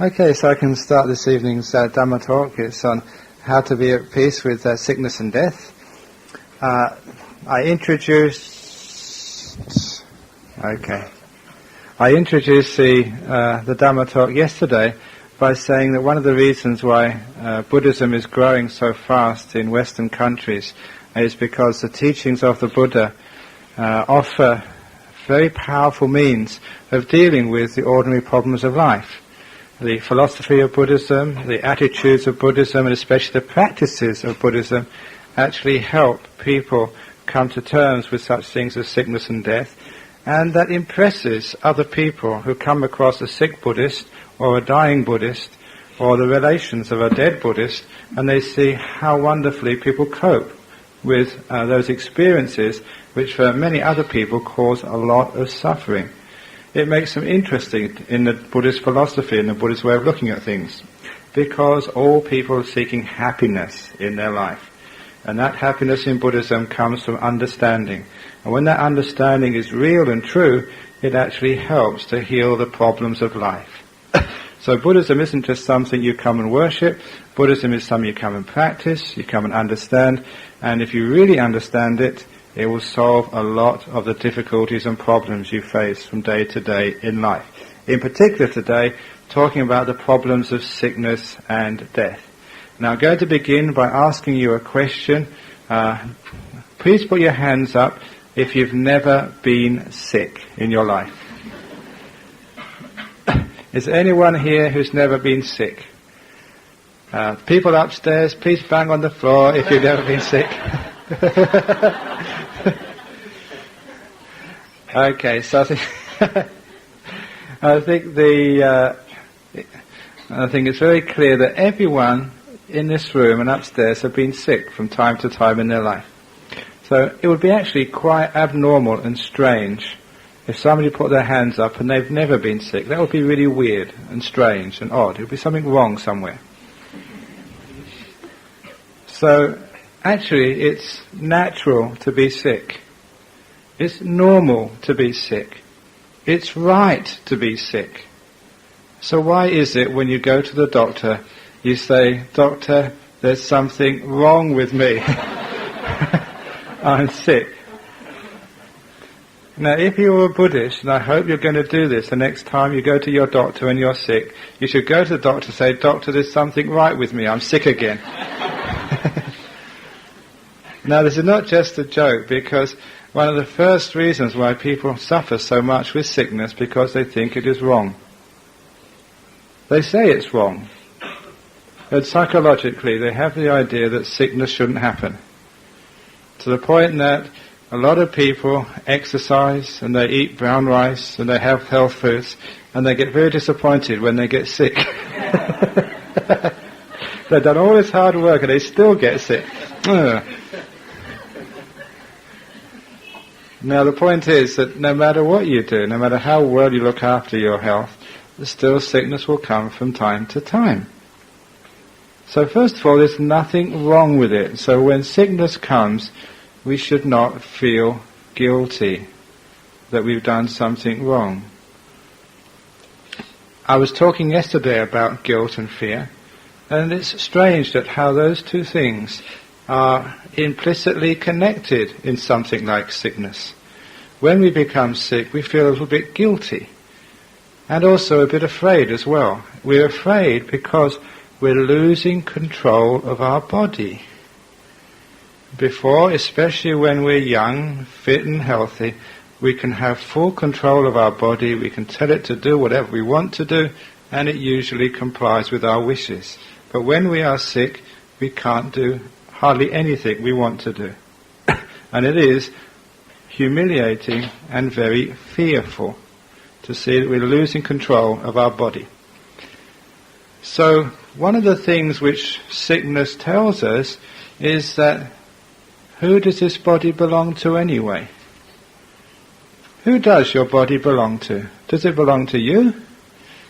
Okay, so I can start this evening's Dhamma talk. It's on how to be at peace with sickness and death. I introduced the Dhamma talk yesterday by saying that one of the reasons why Buddhism is growing so fast in Western countries is because the teachings of the Buddha offer very powerful means of dealing with the ordinary problems of life. The philosophy of Buddhism, the attitudes of Buddhism, and especially the practices of Buddhism actually help people come to terms with such things as sickness and death, and that impresses other people who come across a sick Buddhist or a dying Buddhist or the relations of a dead Buddhist, and they see how wonderfully people cope with those experiences which for many other people cause a lot of suffering. It makes them interesting in the Buddhist philosophy and the Buddhist way of looking at things, because all people are seeking happiness in their life. And that happiness in Buddhism comes from understanding. And when that understanding is real and true, it actually helps to heal the problems of life. So Buddhism isn't just something you come and worship. Buddhism is something you come and practice, you come and understand. And if you really understand it, it will solve a lot of the difficulties and problems you face from day to day in life. In particular today, talking about the problems of sickness and death. Now I'm going to begin by asking you a question. Please put your hands up if you've never been sick in your life. Is there anyone here who's never been sick? People upstairs, please bang on the floor if you've never been sick. Okay, so I think it's very clear that everyone in this room and upstairs have been sick from time to time in their life. So it would be actually quite abnormal and strange if somebody put their hands up and they've never been sick. That would be really weird and strange and odd. It would be something wrong somewhere. So actually it's natural to be sick. It's normal to be sick. It's right to be sick. So why is it when you go to the doctor, you say, "Doctor, there's something wrong with me. I'm sick." Now, if you're a Buddhist, and I hope you're going to do this the next time you go to your doctor and you're sick, you should go to the doctor and say, "Doctor, there's something right with me. I'm sick again." Now, this is not just a joke, because one of the first reasons why people suffer so much with sickness because they think it is wrong. They say it's wrong. But psychologically, they have the idea that sickness shouldn't happen. To the point that a lot of people exercise and they eat brown rice and they have health foods and they get very disappointed when they get sick. They've done all this hard work and they still get sick. Now the point is that no matter what you do, no matter how well you look after your health, still sickness will come from time to time. So first of all, there's nothing wrong with it. So when sickness comes, we should not feel guilty that we've done something wrong. I was talking yesterday about guilt and fear, and it's strange that how those two things are implicitly connected in something like sickness. When we become sick, we feel a little bit guilty, and also a bit afraid as well. We're afraid because we're losing control of our body. Before, especially when we're young, fit and healthy, we can have full control of our body, we can tell it to do whatever we want to do, and it usually complies with our wishes. But when we are sick, we can't do hardly anything we want to do. And it is humiliating and very fearful to see that we're losing control of our body. So one of the things which sickness tells us is that who does this body belong to anyway? Who does your body belong to? Does it belong to you?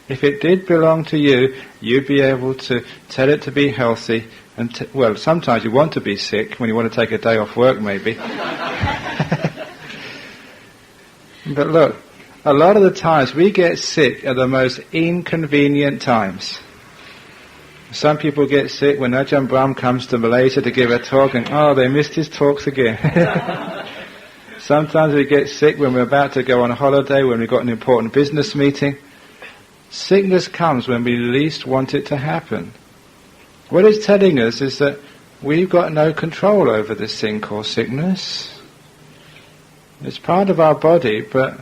If it did belong to you, you'd be able to tell it to be healthy. And well, sometimes you want to be sick when you want to take a day off work, maybe. But look, a lot of the times we get sick at the most inconvenient times. Some people get sick when Ajahn Brahm comes to Malaysia to give a talk and, they missed his talks again. Sometimes we get sick when we're about to go on a holiday, when we've got an important business meeting. Sickness comes when we least want it to happen. What it's telling us is that we've got no control over this thing called sickness. It's part of our body, but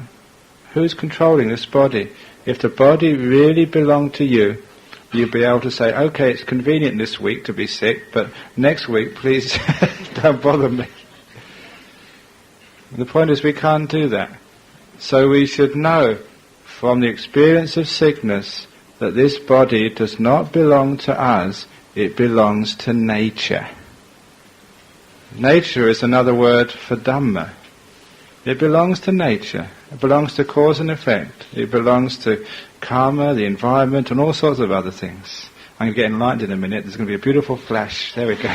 who's controlling this body? If the body really belonged to you, you'd be able to say, okay, it's convenient this week to be sick, but next week, please don't bother me. The point is we can't do that. So we should know from the experience of sickness that this body does not belong to us, it belongs to nature. Nature is another word for Dhamma. It belongs to nature. It belongs to cause and effect. It belongs to karma, the environment, and all sorts of other things. I'm going to get enlightened in a minute. There's going to be a beautiful flash. There we go.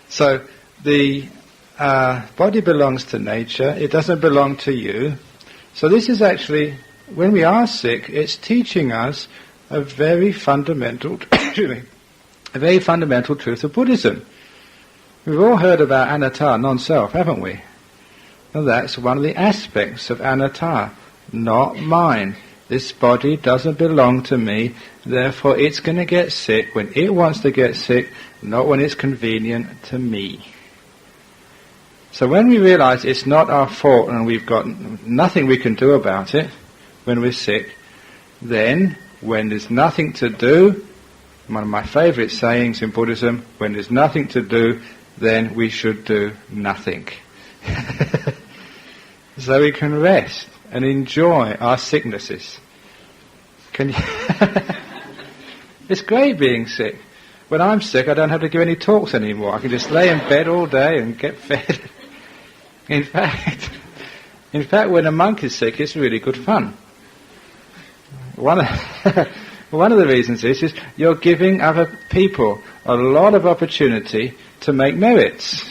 So, the body belongs to nature. It doesn't belong to you. So this is actually, when we are sick, it's teaching us a very fundamental truth of Buddhism. We've all heard about anatta, non-self, haven't we? And that's one of the aspects of anatta, not mine. This body doesn't belong to me, therefore it's going to get sick when it wants to get sick, not when it's convenient to me. So when we realize it's not our fault and we've got nothing we can do about it when we're sick, then when there's nothing to do, one of my favourite sayings in Buddhism, when there's nothing to do, then we should do nothing. So we can rest and enjoy our sicknesses. Can you? It's great being sick. When I'm sick, I don't have to give any talks anymore. I can just lay in bed all day and get fed. In fact, when a monk is sick, it's really good fun. One of the reasons is you're giving other people a lot of opportunity to make merits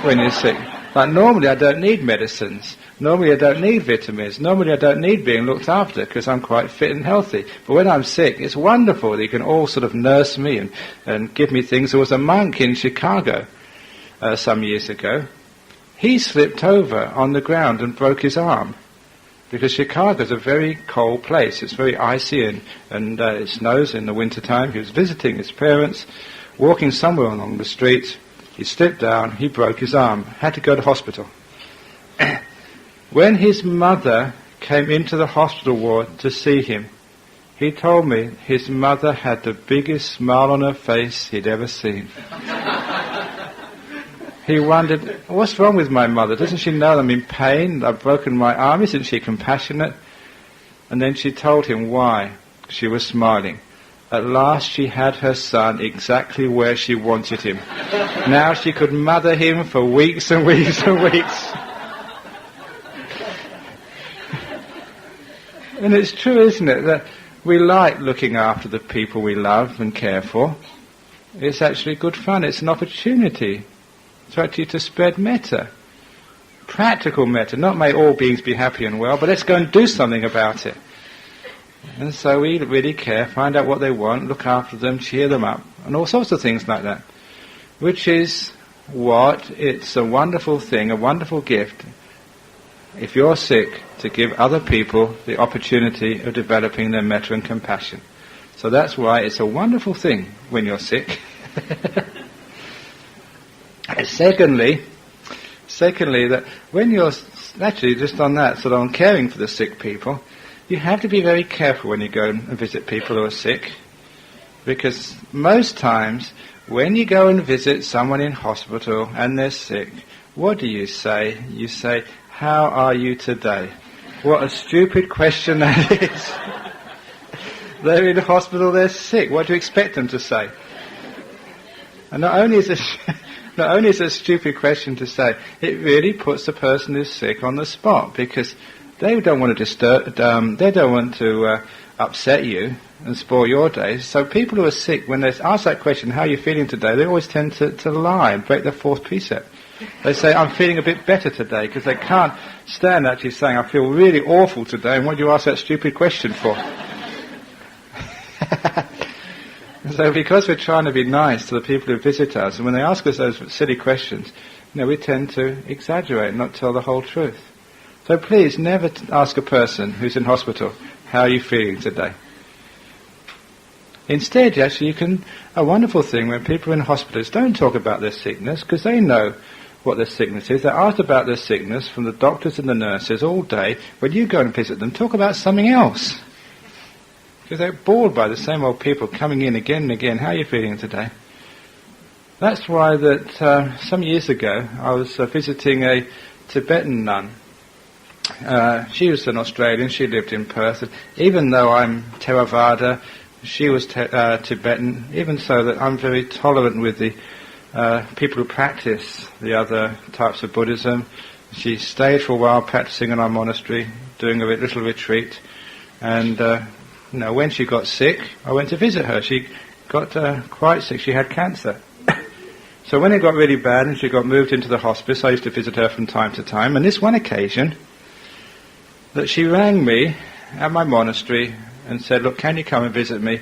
when you're sick. Like normally I don't need medicines. Normally I don't need vitamins. Normally I don't need being looked after because I'm quite fit and healthy. But when I'm sick, it's wonderful that you can all sort of nurse me and give me things. There was a monk in Chicago some years ago. He slipped over on the ground and broke his arm. Because Chicago's a very cold place. It's very icy and it snows in the winter time. He was visiting his parents, walking somewhere along the street. He slipped down, he broke his arm, had to go to hospital. When his mother came into the hospital ward to see him, he told me his mother had the biggest smile on her face he'd ever seen. He wondered, what's wrong with my mother? Doesn't she know I'm in pain? I've broken my arm. Isn't she compassionate? And then she told him why she was smiling. At last she had her son exactly where she wanted him. Now she could mother him for weeks and weeks and weeks. And it's true, isn't it, that we like looking after the people we love and care for. It's actually good fun. It's an opportunity to spread metta. Practical metta, not may all beings be happy and well, but let's go and do something about it. And so we really care, find out what they want, look after them, cheer them up, and all sorts of things like that. Which is it's a wonderful thing, a wonderful gift, if you're sick, to give other people the opportunity of developing their metta and compassion. So that's why it's a wonderful thing when you're sick. Secondly, that when you're, actually just on that, sort of on caring for the sick people, you have to be very careful when you go and visit people who are sick. Because most times, when you go and visit someone in hospital and they're sick, what do you say? You say, how are you today? What a stupid question that is. They're in hospital, they're sick. What do you expect them to say? And not only is it a stupid question to say, it really puts the person who's sick on the spot, because they don't want to disturb, they don't want to upset you and spoil your day. So people who are sick, when they ask that question, how are you feeling today, they always tend to lie and break the fourth precept. They say, I'm feeling a bit better today, because they can't stand actually saying, I feel really awful today, and what do you ask that stupid question for? So because we're trying to be nice to the people who visit us, and when they ask us those silly questions, we tend to exaggerate and not tell the whole truth. So please never ask a person who's in hospital, how are you feeling today? Instead, actually, a wonderful thing when people are in hospitals don't talk about their sickness, because they know what their sickness is. They're asked about their sickness from the doctors and the nurses all day. When you go and visit them, talk about something else. Because they're bored by the same old people coming in again and again. How are you feeling today? That's why that some years ago I was visiting a Tibetan nun. She was an Australian. She lived in Perth. And even though I'm Theravada, she was Tibetan. Even so, that I'm very tolerant with the people who practice the other types of Buddhism. She stayed for a while practicing in our monastery, doing a little retreat, and when she got sick, I went to visit her. She got quite sick. She had cancer. So when it got really bad and she got moved into the hospice, I used to visit her from time to time. And this one occasion, that she rang me at my monastery and said, look, can you come and visit me?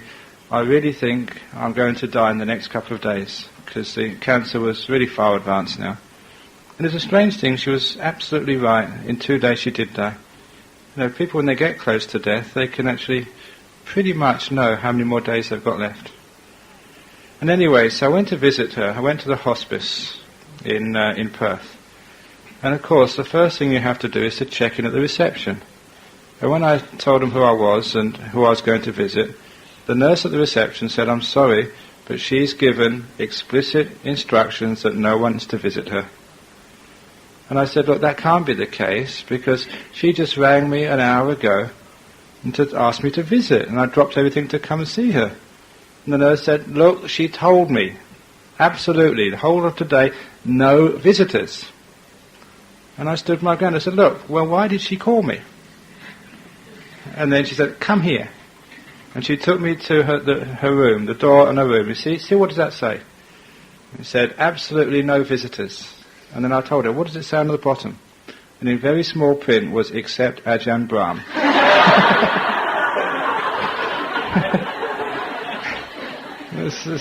I really think I'm going to die in the next couple of days, because the cancer was really far advanced now. And it's a strange thing, she was absolutely right. In 2 days she did die. People when they get close to death, they can actually pretty much know how many more days they've got left. And anyway, so I went to visit her. I went to the hospice in Perth. And of course, the first thing you have to do is to check in at the reception. And when I told them who I was and who I was going to visit, the nurse at the reception said, I'm sorry, but she's given explicit instructions that no one is to visit her. And I said, look, that can't be the case, because she just rang me an hour ago and to ask me to visit, and I dropped everything to come and see her. And the nurse said, look, she told me, absolutely, the whole of today, no visitors. And I stood my ground. I said, look, well, why did she call me? And then she said, come here. And she took me to her room, the door and her room. You see what does that say? It said, absolutely no visitors. And then I told her, what does it say on the bottom? And in very small print was, except Ajahn Brahm.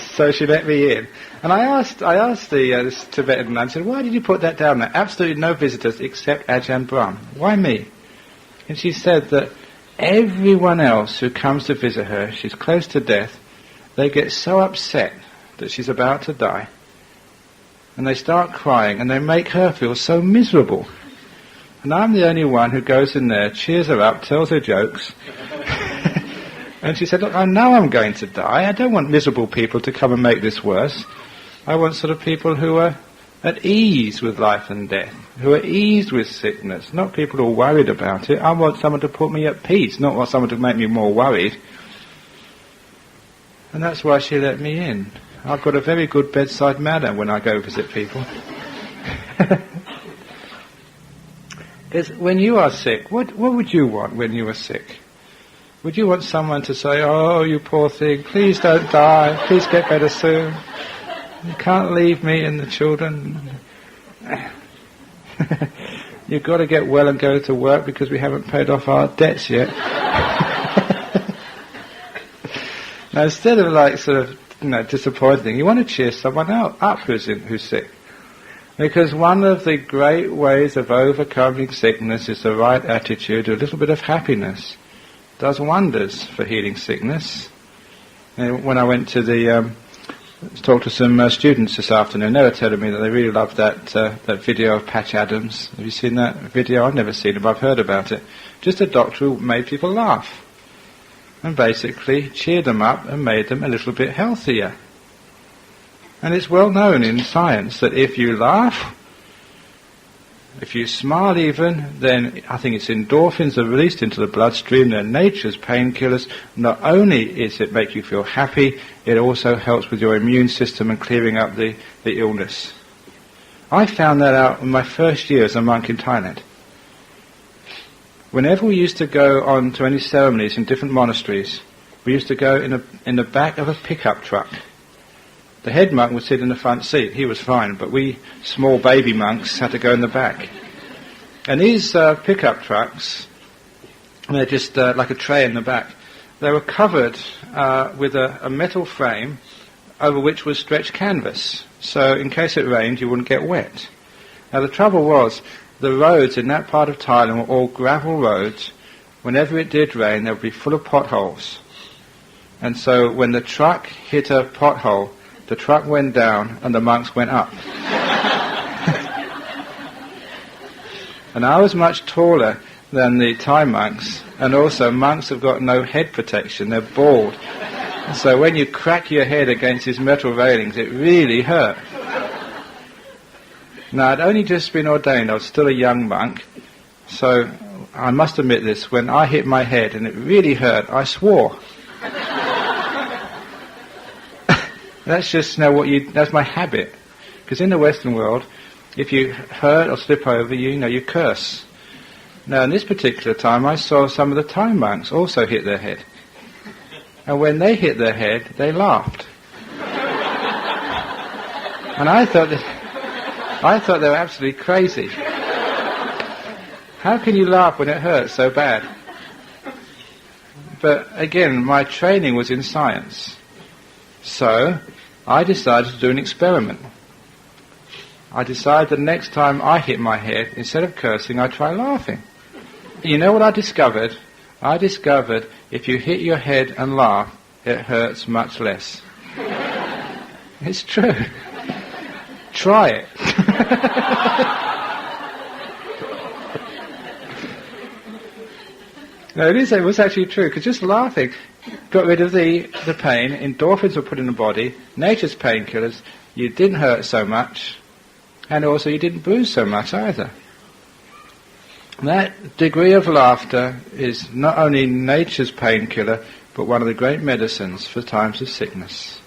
So she let me in. And I asked this Tibetan nun, I said, why did you put that down there? Absolutely no visitors except Ajahn Brahm. Why me? And she said that everyone else who comes to visit her, she's close to death, they get so upset that she's about to die, and they start crying, and they make her feel so miserable. And I'm the only one who goes in there, cheers her up, tells her jokes. And she said, look, I know I'm going to die. I don't want miserable people to come and make this worse. I want sort of people who are at ease with life and death, who are eased with sickness, not people who are worried about it. I want someone to put me at peace, not want someone to make me more worried. And that's why she let me in. I've got a very good bedside manner when I go visit people. Because when you are sick, what would you want when you were sick? Would you want someone to say, oh, you poor thing, please don't die, please get better soon. You can't leave me and the children. You've got to get well and go to work because we haven't paid off our debts yet. Now, instead of disappointing, you want to cheer someone up who's sick. Because one of the great ways of overcoming sickness is the right attitude, a little bit of happiness. Does wonders for healing sickness. And when I went to talk to some students this afternoon, they were telling me that they really loved that video of Patch Adams. Have you seen that video? I've never seen it, but I've heard about it. Just a doctor who made people laugh and basically cheered them up and made them a little bit healthier. And it's well known in science that if you laugh, if you smile even, then I think it's endorphins are released into the bloodstream. They're nature's painkillers. Not only is it make you feel happy, it also helps with your immune system and clearing up the illness. I found that out in my first year as a monk in Thailand. Whenever we used to go on to any ceremonies in different monasteries, we used to go in the back of a pickup truck. The head monk would sit in the front seat. He was fine, but we small baby monks had to go in the back. And these pickup trucks, they're just like a tray in the back. They were covered with a metal frame over which was stretched canvas. So in case it rained, you wouldn't get wet. Now the trouble was, the roads in that part of Thailand were all gravel roads. Whenever it did rain, they would be full of potholes. And so when the truck hit a pothole, the truck went down and the monks went up. And I was much taller than the Thai monks, and also monks have got no head protection, they're bald. So when you crack your head against these metal railings, it really hurt. Now, I'd only just been ordained, I was still a young monk, so I must admit this, when I hit my head and it really hurt, I swore. That's just that's my habit. Because in the Western world, if you hurt or slip over, you curse. Now, in this particular time, I saw some of the Thai monks also hit their head. And when they hit their head, they laughed. And I thought they were absolutely crazy. How can you laugh when it hurts so bad? But again, my training was in science. So, I decided to do an experiment. I decided the next time I hit my head, instead of cursing, I'd try laughing. You know what I discovered? I discovered if you hit your head and laugh, it hurts much less. It's true. Try it. No, it was actually true, because just laughing got rid of the pain, endorphins were put in the body, nature's painkillers, you didn't hurt so much, and also you didn't bruise so much either. That degree of laughter is not only nature's painkiller, but one of the great medicines for times of sickness.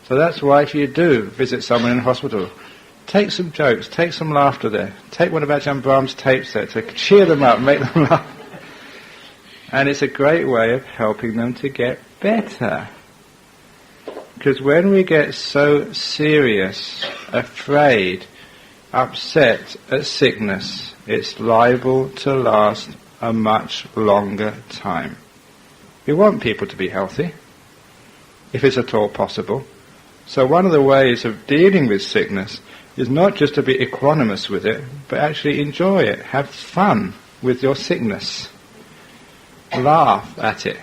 So that's why if you do visit someone in hospital, take some jokes, take some laughter there. Take one of Ajahn Brahm's tapes there to cheer them up, make them laugh. And it's a great way of helping them to get better. Because when we get so serious, afraid, upset at sickness, it's liable to last a much longer time. We want people to be healthy, if it's at all possible. So one of the ways of dealing with sickness is not just to be equanimous with it, but actually enjoy it, have fun with your sickness. Laugh at it.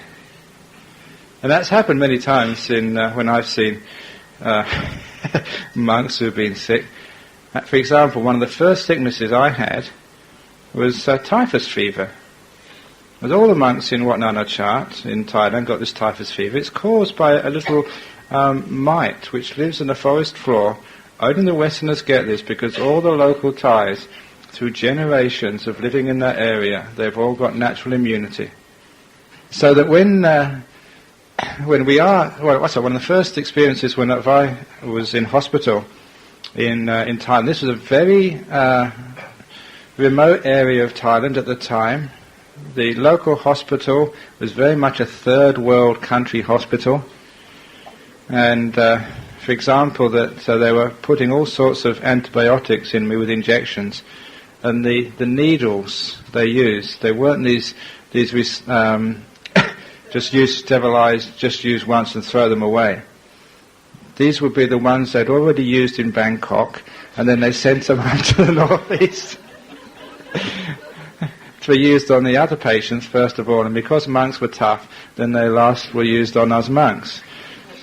And that's happened many times when I've seen monks who've been sick. For example, one of the first sicknesses I had was typhus fever. As all the monks in Wat Nanachat in Thailand got this typhus fever, it's caused by a little mite which lives on the forest floor. Only the Westerners get this because all the local Thais, through generations of living in that area, they've all got natural immunity. So that when we are, one of the first experiences when I was in hospital in Thailand, this was a very remote area of Thailand at the time. The local hospital was very much a third world country hospital. And for example, they were putting all sorts of antibiotics in me with injections. And the needles they used, they weren't these just use sterilized, just use once and throw them away. These would be the ones they'd already used in Bangkok, and then they sent them out to the northeast to be used on the other patients first of all. And because monks were tough, then they last were used on us monks.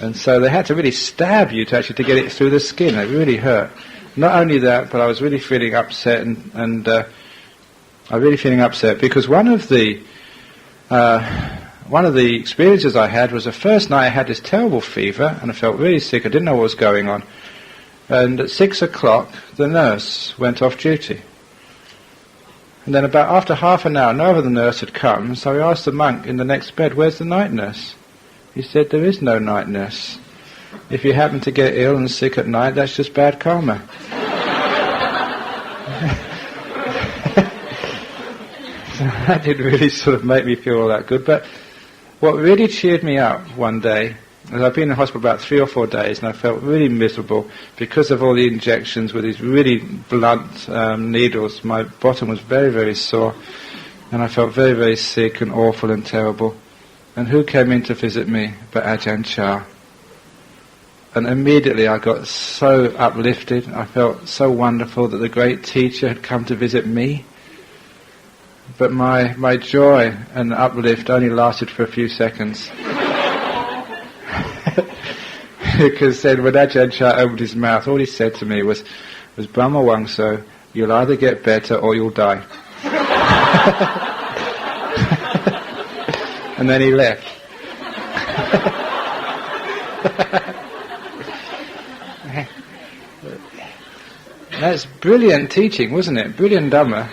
And so they had to really stab you to get it through the skin. It really hurt. Not only that, but I was really feeling upset, and I was really feeling upset because one of the experiences I had was the first night I had this terrible fever and I felt really sick. I didn't know what was going on. And at 6 o'clock, the nurse went off duty. And then about after half an hour, no other nurse had come, so I asked the monk in the next bed, "Where's the night nurse?" He said, "There is no night nurse. If you happen to get ill and sick at night, that's just bad karma." So that didn't really sort of make me feel all that good. But what really cheered me up one day And I've been in hospital about 3 or 4 days, and I felt really miserable because of all the injections with these really blunt needles. My bottom was very, very sore, and I felt very, very sick and awful and terrible. And who came in to visit me but Ajahn Chah? And immediately I got so uplifted. I felt so wonderful that the great teacher had come to visit me. But my joy and uplift only lasted for a few seconds. Because then when Ajahn Chah opened his mouth, all he said to me was Brahma Wangso, you'll either get better or you'll die. And then he left. That's brilliant teaching, wasn't it? Brilliant Dhamma.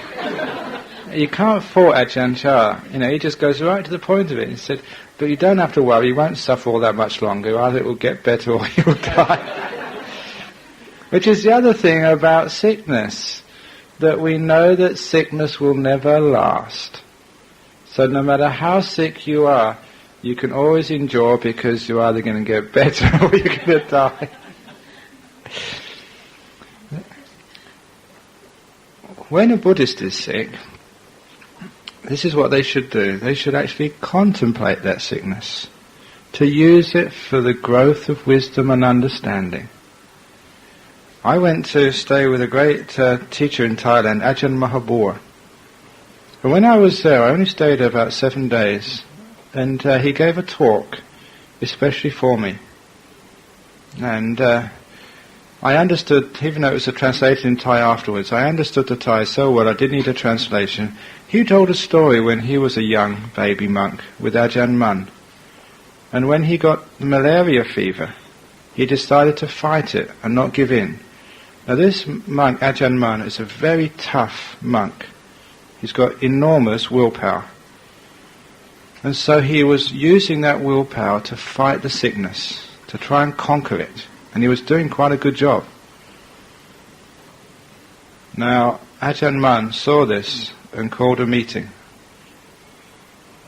You can't fault Ajahn Chah. He just goes right to the point of it. He said, but you don't have to worry, you won't suffer all that much longer. Either it will get better or you'll die. Which is the other thing about sickness, that we know that sickness will never last. So no matter how sick you are, you can always endure because you're either going to get better or you're going to die. When a Buddhist is sick, this is what they should do. They should actually contemplate that sickness, to use it for the growth of wisdom and understanding. I went to stay with a great teacher in Thailand, Ajahn Brahm. And when I was there, I only stayed there about 7 days, and he gave a talk, especially for me. And I understood, even though it was translated in Thai afterwards, I understood the Thai so well I didn't need a translation. He told a story when he was a young baby monk with Ajahn Brahm. And when he got malaria fever, he decided to fight it and not give in. Now this monk, Ajahn Brahm, is a very tough monk. He's got enormous willpower. And so he was using that willpower to fight the sickness, to try and conquer it. And he was doing quite a good job. Now, Ajahn Brahm saw this and called a meeting.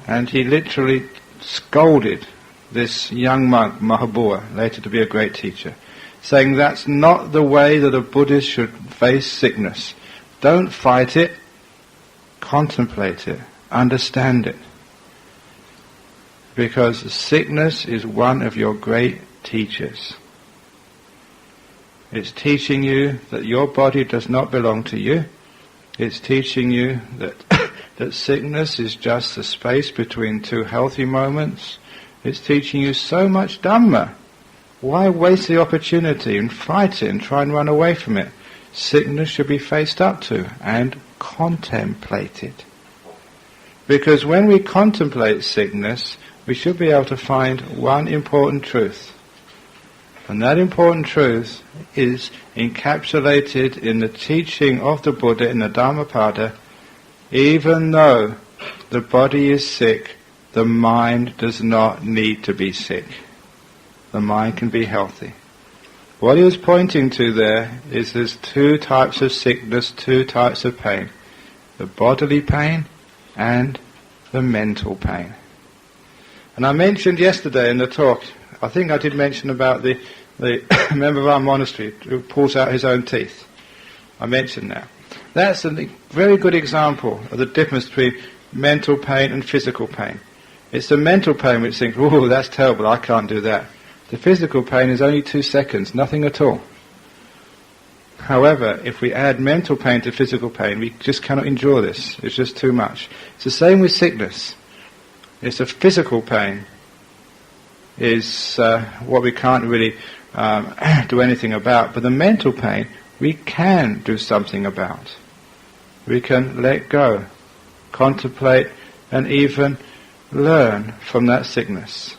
And he literally scolded this young monk, Mahabua, later to be a great teacher, saying that's not the way that a Buddhist should face sickness. Don't fight it, contemplate it, understand it. Because sickness is one of your great teachers. It's teaching you that your body does not belong to you. It's teaching you that that sickness is just the space between two healthy moments. It's teaching you so much Dhamma. Why waste the opportunity and fight it and try and run away from it? Sickness should be faced up to and contemplated. Because when we contemplate sickness, we should be able to find one important truth. And that important truth is encapsulated in the teaching of the Buddha in the Dhammapada. Even though the body is sick, the mind does not need to be sick. The mind can be healthy. What he was pointing to there is there's two types of sickness, two types of pain. The bodily pain and the mental pain. And I mentioned yesterday in the talk, I think I did mention about the member of our monastery who pulls out his own teeth. I mentioned that. That's a very good example of the difference between mental pain and physical pain. It's the mental pain which thinks, oh, that's terrible, I can't do that. The physical pain is only 2 seconds, nothing at all. However, if we add mental pain to physical pain, we just cannot endure this. It's just too much. It's the same with sickness. It's the physical pain is what we can't really do anything about. But the mental pain, we can do something about. We can let go, contemplate, and even learn from that sickness.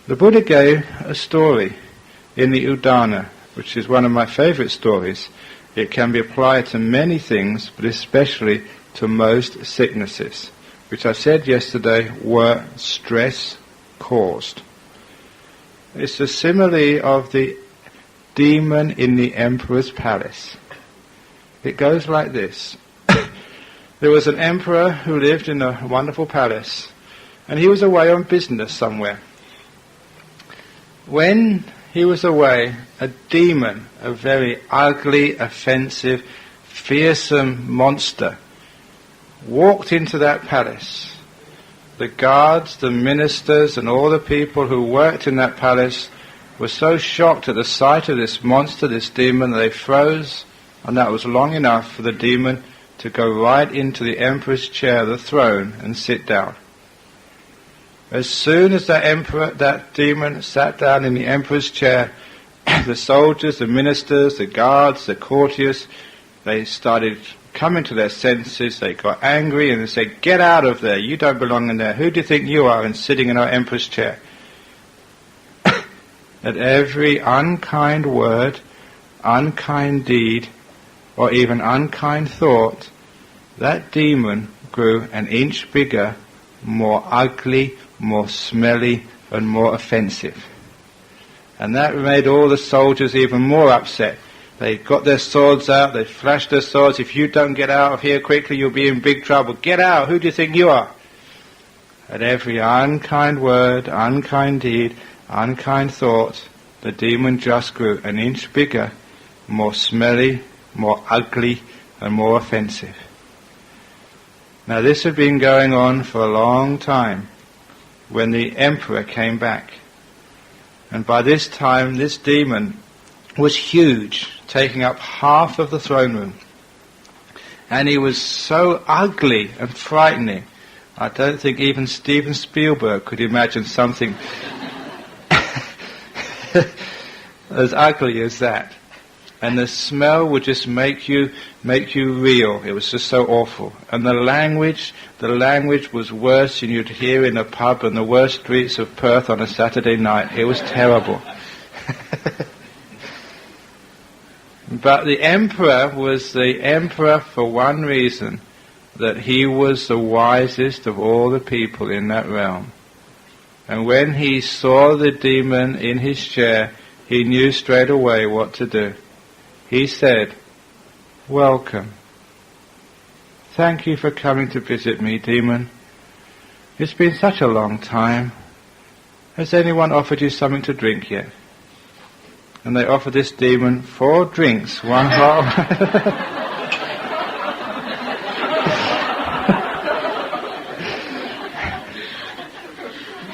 The Buddha gave a story in the Udana, which is one of my favorite stories. It can be applied to many things, but especially to most sicknesses, which I said yesterday were stress caused. It's the simile of the demon in the emperor's palace. It goes like this. There was an emperor who lived in a wonderful palace, and he was away on business somewhere. when he was away, a demon, a very ugly, offensive, fearsome monster, walked into that palace. The guards, the ministers, and all the people who worked in that palace were so shocked at the sight of this monster, this demon, they froze, and that was long enough for the demon to go right into the emperor's chair, the throne, and sit down. As soon as that demon sat down in the emperor's chair, the soldiers, the ministers, the guards, the courtiers, they started coming to their senses. They got angry and they said, "Get out of there, you don't belong in there. Who do you think you are and sitting in our emperor's chair?" At every unkind word, unkind deed, or even unkind thought, that demon grew an inch bigger, more ugly, more smelly, and more offensive. And that made all the soldiers even more upset. They got their swords out, they flashed their swords. "If you don't get out of here quickly, you'll be in big trouble. Get out, who do you think you are?" At every unkind word, unkind deed, unkind thought, the demon just grew an inch bigger, more smelly, more ugly, and more offensive. Now this had been going on for a long time when the emperor came back. And by this time this demon was huge, taking up half of the throne room. And he was so ugly and frightening, I don't think even Steven Spielberg could imagine something as ugly as that. And the smell would just make you reel. It was just so awful. And the language was worse than you'd hear in a pub in the worst streets of Perth on a Saturday night. It was terrible. But the emperor was the emperor for one reason, that he was the wisest of all the people in that realm. And when he saw the demon in his chair, he knew straight away what to do. He said, "Welcome. Thank you for coming to visit me, demon. It's been such a long time. Has anyone offered you something to drink yet?" And they offered this demon 4 drinks, one whole.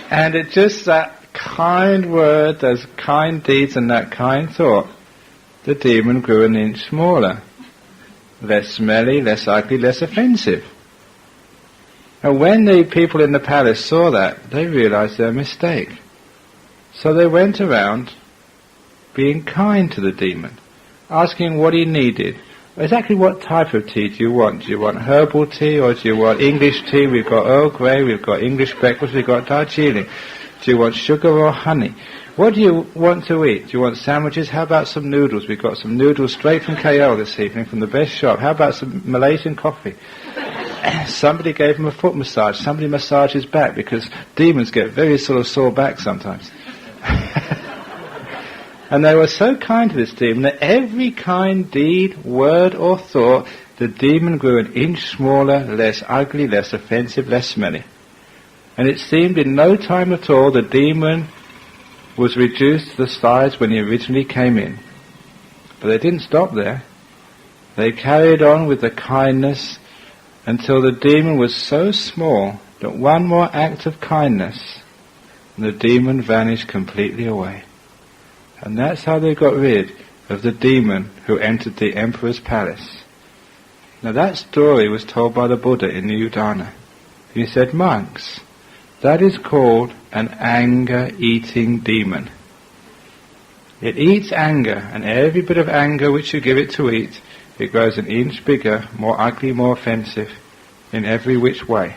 And it just that kind word, those kind deeds and that kind thought, the demon grew an inch smaller. Less smelly, less ugly, less offensive. And when the people in the palace saw that, they realized their mistake. So they went around being kind to the demon, asking what he needed. Exactly what type of tea do you want? Do you want herbal tea or do you want English tea? We've got Earl Grey, we've got English breakfast, we've got Darjeeling. Do you want sugar or honey? What do you want to eat? Do you want sandwiches? How about some noodles? We've got some noodles straight from KL this evening, from the best shop. How about some Malaysian coffee? Somebody gave him a foot massage. Somebody massaged his back, because demons get very sort of sore back sometimes. And they were so kind to this demon that every kind deed, word or thought, the demon grew an inch smaller, less ugly, less offensive, less smelly. And it seemed in no time at all the demon was reduced to the size when he originally came in. But they didn't stop there. They carried on with the kindness until the demon was so small that one more act of kindness and the demon vanished completely away. And that's how they got rid of the demon who entered the emperor's palace. Now that story was told by the Buddha in the Udana. He said, "Monks, that is called an anger-eating demon. It eats anger, and every bit of anger which you give it to eat, it grows an inch bigger, more ugly, more offensive, in every which way.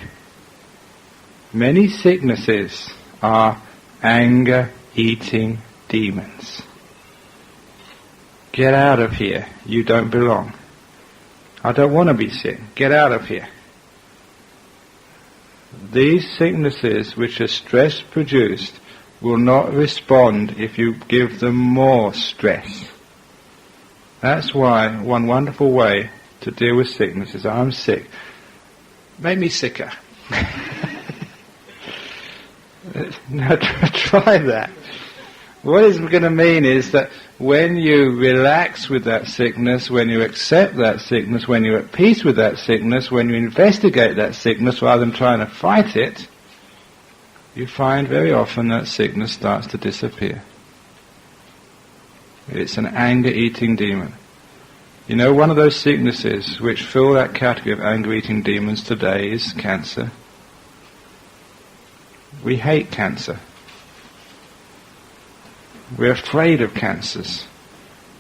Many sicknesses are anger-eating demons. Get out of here, you don't belong. I don't want to be sick, get out of here." These sicknesses which are stress produced will not respond if you give them more stress. That's why one wonderful way to deal with sickness is, "I'm sick. Make me sicker." Now try that. What it's going to mean is that when you relax with that sickness, when you accept that sickness, when you're at peace with that sickness, when you investigate that sickness rather than trying to fight it, you find very often that sickness starts to disappear. It's an anger-eating demon. You know, one of those sicknesses which fill that category of anger-eating demons today is cancer. We hate cancer. We're afraid of cancers.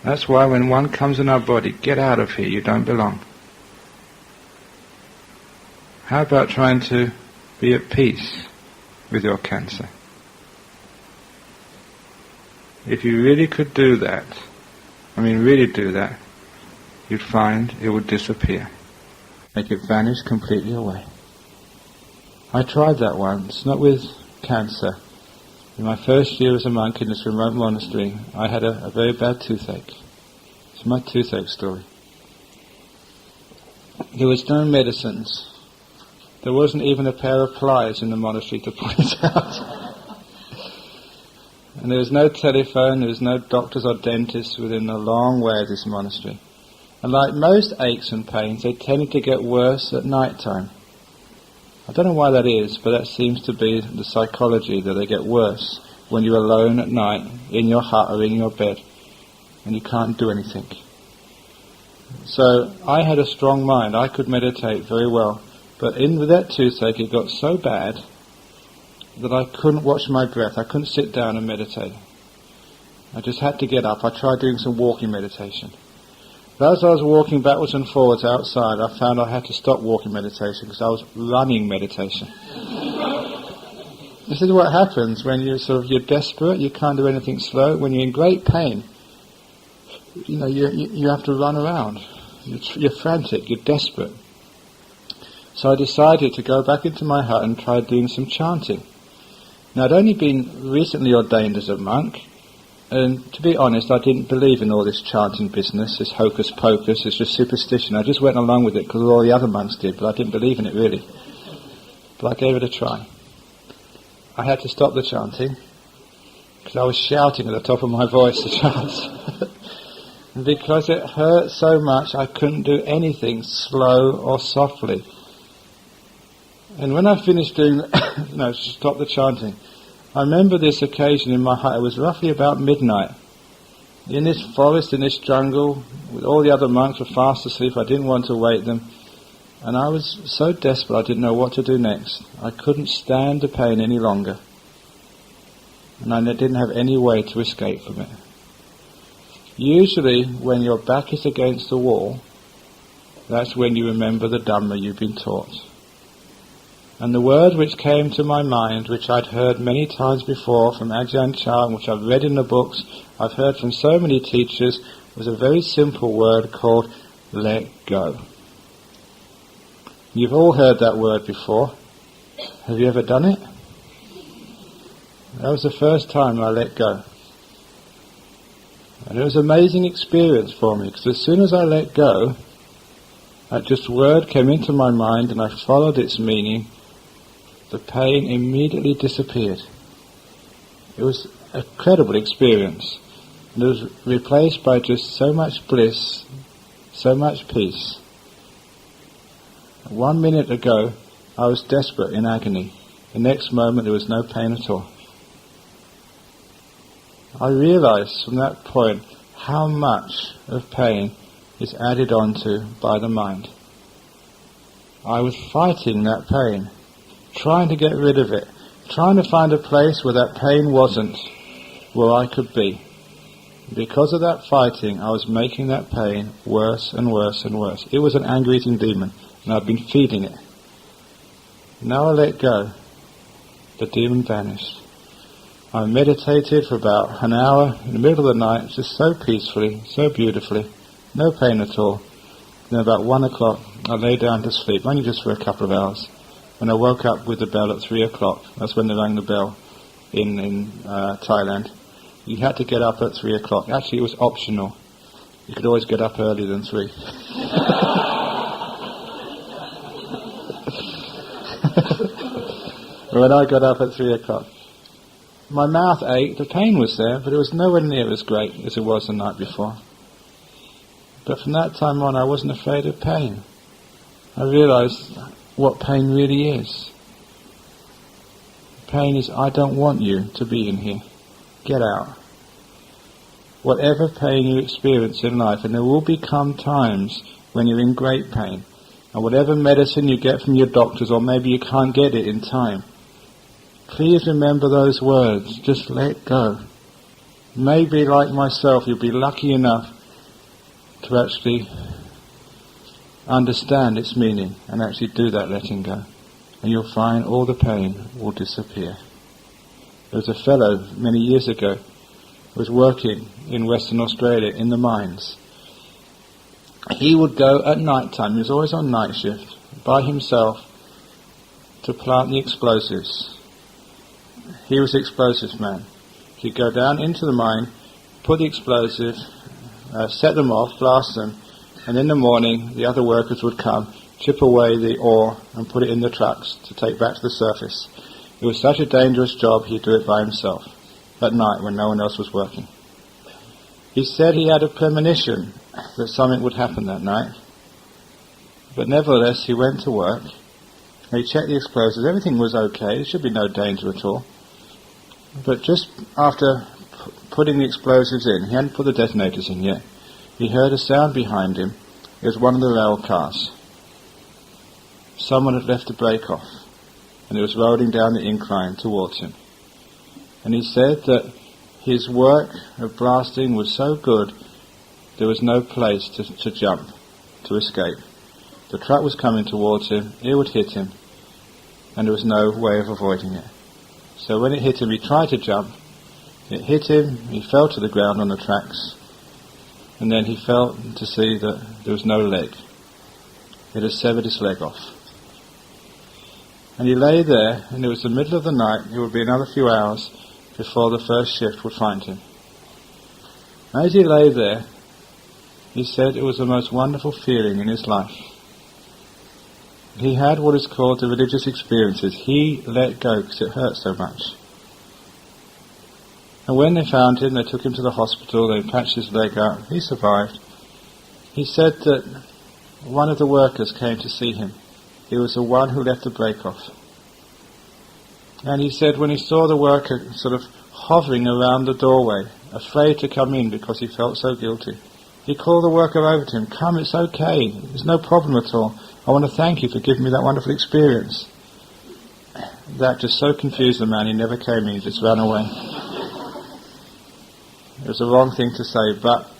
That's why when one comes in our body, get out of here, you don't belong. How about trying to be at peace with your cancer? If you really could do that, really do that, you'd find it would disappear. Make it vanish completely away. I tried that once, not with cancer. In my first year as a monk in this remote monastery, I had a very bad toothache. It's my toothache story. There was no medicines. There wasn't even a pair of pliers in the monastery to pull it out. And there was no telephone, there was no doctors or dentists within a long way of this monastery. And like most aches and pains, they tended to get worse at night time. I don't know why that is, but that seems to be the psychology, that they get worse when you're alone at night, in your hut or in your bed, and you can't do anything. So I had a strong mind. I could meditate very well. But with that toothache, it got so bad that I couldn't watch my breath. I couldn't sit down and meditate. I just had to get up. I tried doing some walking meditation. But as I was walking backwards and forwards outside, I found I had to stop walking meditation because I was running meditation. This is what happens when you're desperate, you can't do anything slow. When you're in great pain, you have to run around. You're frantic, you're desperate. So I decided to go back into my hut and try doing some chanting. Now I'd only been recently ordained as a monk, and to be honest, I didn't believe in all this chanting business, this hocus pocus, this just superstition. I just went along with it because all the other monks did, but I didn't believe in it really. But I gave it a try. I had to stop the chanting because I was shouting at the top of my voice to chant. And because it hurt so much, I couldn't do anything slow or softly. And when I finished stop the chanting, I remember this occasion in my hut. It was roughly about midnight. In this forest, in this jungle, with all the other monks were fast asleep. I didn't want to wake them. And I was so desperate I didn't know what to do next. I couldn't stand the pain any longer. And I didn't have any way to escape from it. Usually, when your back is against the wall, that's when you remember the Dhamma you've been taught. And the word which came to my mind, which I'd heard many times before from Ajahn Brahm, which I've read in the books, I've heard from so many teachers, was a very simple word called let go. You've all heard that word before. Have you ever done it? That was the first time I let go. And it was an amazing experience for me, because as soon as I let go, that just word came into my mind and I followed its meaning. The pain immediately disappeared. It was an incredible experience. And it was replaced by just so much bliss, so much peace. 1 minute ago, I was desperate in agony. The next moment, there was no pain at all. I realized from that point how much of pain is added onto by the mind. I was fighting that pain, trying to get rid of it, trying to find a place where that pain wasn't, where I could be. Because of that fighting, I was making that pain worse and worse and worse. It was an anger-eating demon, and I've been feeding it. Now I let go. The demon vanished. I meditated for about an hour in the middle of the night, just so peacefully, so beautifully, no pain at all. Then about 1 o'clock, I lay down to sleep, only just for a couple of hours. When I woke up with the bell at 3 o'clock, that's when they rang the bell in Thailand. You had to get up at 3 o'clock. Actually, it was optional. You could always get up earlier than 3. When I got up at 3 o'clock, My mouth ached, the pain was there, but it was nowhere near as great as it was the night before. But from that time on, I wasn't afraid of pain. I realized what pain really is. Pain is, I don't want you to be in here. Get out. Whatever pain you experience in life, and there will become times when you're in great pain, and whatever medicine you get from your doctors, or maybe you can't get it in time, please remember those words, just let go. Maybe, like myself, you'll be lucky enough to actually understand its meaning and actually do that letting go. And you'll find all the pain will disappear. There was a fellow many years ago who was working in Western Australia in the mines. He would go at night time, he was always on night shift, by himself to plant the explosives. He was the explosives man. He'd go down into the mine, put the explosives, set them off, blast them, and in the morning the other workers would come, chip away the ore and put it in the trucks to take back to the surface. It was such a dangerous job, he'd do it by himself at night when no one else was working. He said he had a premonition that something would happen that night, but nevertheless he went to work, and he checked the explosives, everything was okay, there should be no danger at all. But just after putting the explosives in, he hadn't put the detonators in yet, he heard a sound behind him. It was one of the rail cars. Someone had left the brake off, and it was rolling down the incline towards him. And he said that his work of blasting was so good, there was no place to jump, to escape. The truck was coming towards him, it would hit him, and there was no way of avoiding it. So when it hit him, he tried to jump, it hit him, he fell to the ground on the tracks, and then he felt to see that there was no leg. It had severed his leg off. And he lay there, and it was the middle of the night, it would be another few hours before the first shift would find him. As he lay there, he said it was the most wonderful feeling in his life. He had what is called the religious experiences. He let go because it hurt so much. And when they found him, they took him to the hospital, they patched his leg up, he survived. He said that one of the workers came to see him. He was the one who left the brake off. And he said when he saw the worker sort of hovering around the doorway, afraid to come in because he felt so guilty, he called the worker over to him, "Come, it's okay, there's no problem at all. I want to thank you for giving me that wonderful experience." That just so confused the man, he never came in, he just ran away. It was the wrong thing to say, but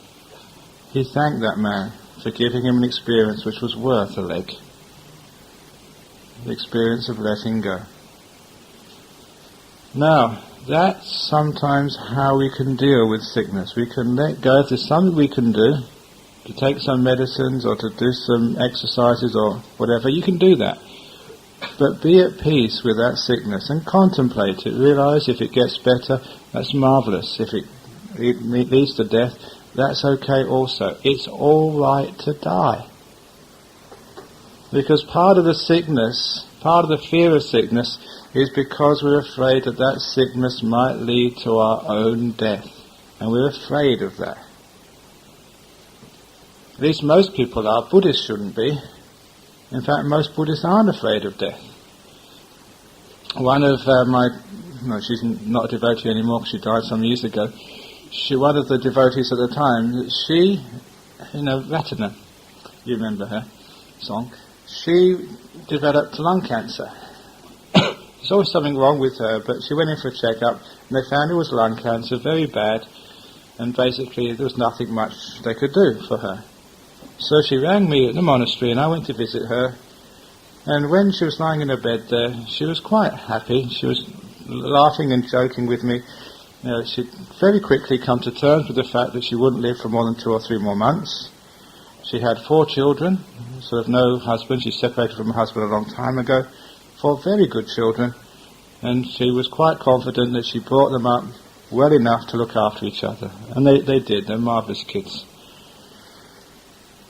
he thanked that man for giving him an experience which was worth a leg. The experience of letting go. Now, that's sometimes how we can deal with sickness. We can let go. If there's something we can do, to take some medicines or to do some exercises or whatever, you can do that. But be at peace with that sickness and contemplate it. Realize if it gets better, that's marvelous. If it leads to death, that's okay also. It's all right to die. Because part of the sickness, part of the fear of sickness, is because we're afraid that that sickness might lead to our own death. And we're afraid of that. At least most people are. Buddhists shouldn't be. In fact, most Buddhists aren't afraid of death. One of she's not a devotee anymore because she died some years ago. One of the devotees at the time, she, Ratana, you remember her song, she developed lung cancer. There's always something wrong with her, but she went in for a checkup and they found it was lung cancer, very bad, and basically there was nothing much they could do for her. So she rang me at the monastery and I went to visit her, and when she was lying in her bed there, she was quite happy. She was laughing and joking with me. She'd very quickly come to terms with the fact that she wouldn't live for more than 2 or 3 more months. She had 4 children, sort of no husband. She separated from her husband a long time ago. 4 very good children, and she was quite confident that she brought them up well enough to look after each other. And they did. They're marvellous kids.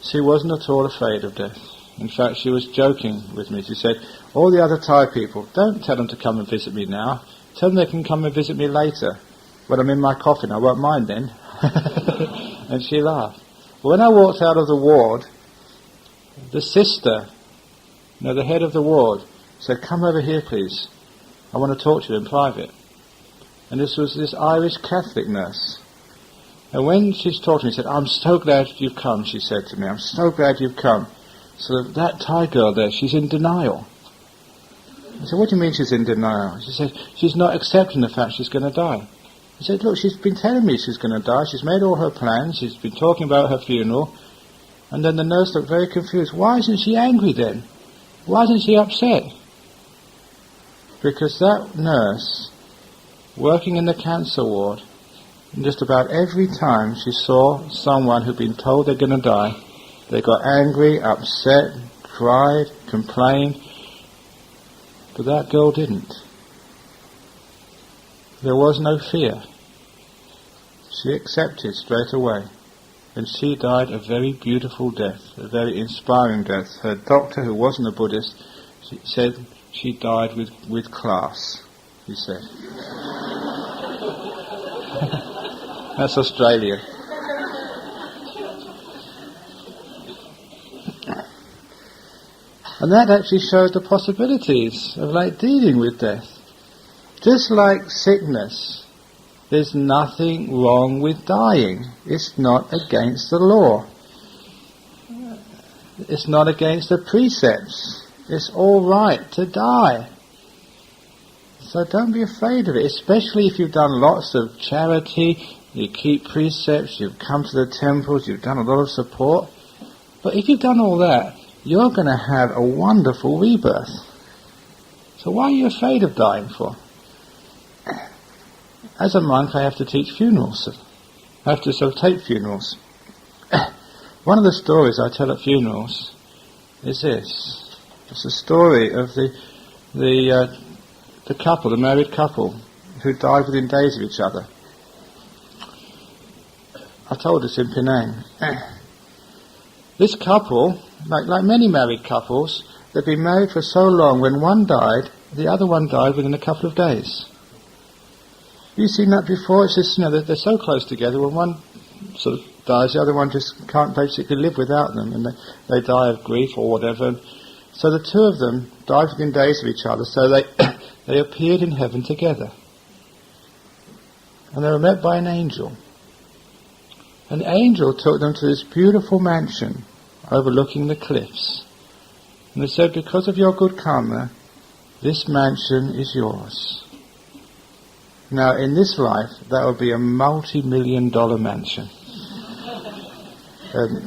She wasn't at all afraid of death. In fact, she was joking with me. She said, all the other Thai people, don't tell them to come and visit me now. Tell them they can come and visit me later. When I'm in my coffin, I won't mind then. And she laughed. But when I walked out of the ward, the sister, the head of the ward, said, "Come over here, please. I want to talk to you in private." And this was this Irish Catholic nurse. And when she's talking to me, she said, "I'm so glad you've come," she said to me. "I'm so glad you've come. So that Thai girl there, she's in denial." I said, "What do you mean she's in denial?" She said, "She's not accepting the fact she's going to die." I said, "Look, she's been telling me she's going to die. She's made all her plans. She's been talking about her funeral." And then the nurse looked very confused. "Why isn't she angry then? Why isn't she upset?" Because that nurse, working in the cancer ward, just about every time she saw someone who'd been told they're going to die, they got angry, upset, cried, complained. But that girl didn't. There was no fear. She accepted straight away. And she died a very beautiful death, a very inspiring death. Her doctor, who wasn't a Buddhist, said she died with class, he said. That's Australia. And that actually showed the possibilities of dealing with death. Just like sickness, there's nothing wrong with dying. It's not against the law. It's not against the precepts. It's all right to die. So don't be afraid of it, especially if you've done lots of charity, you keep precepts, you've come to the temples, you've done a lot of support. But if you've done all that, you're going to have a wonderful rebirth. So why are you afraid of dying for? As a monk, I have to teach funerals. I have to tape funerals. One of the stories I tell at funerals is this. It's a story of the couple, the married couple, who died within days of each other. I told this in Penang. This couple, like many married couples, they'd been married for so long, when one died, the other one died within a couple of days. Have you seen that before? It's just, they're so close together, when one sort of dies, the other one just can't basically live without them, and they die of grief or whatever. So the two of them died within days of each other, so they appeared in heaven together. And they were met by an angel. An angel took them to this beautiful mansion overlooking the cliffs. And they said, "Because of your good karma, this mansion is yours." Now, in this life, that would be a multi-million-dollar mansion.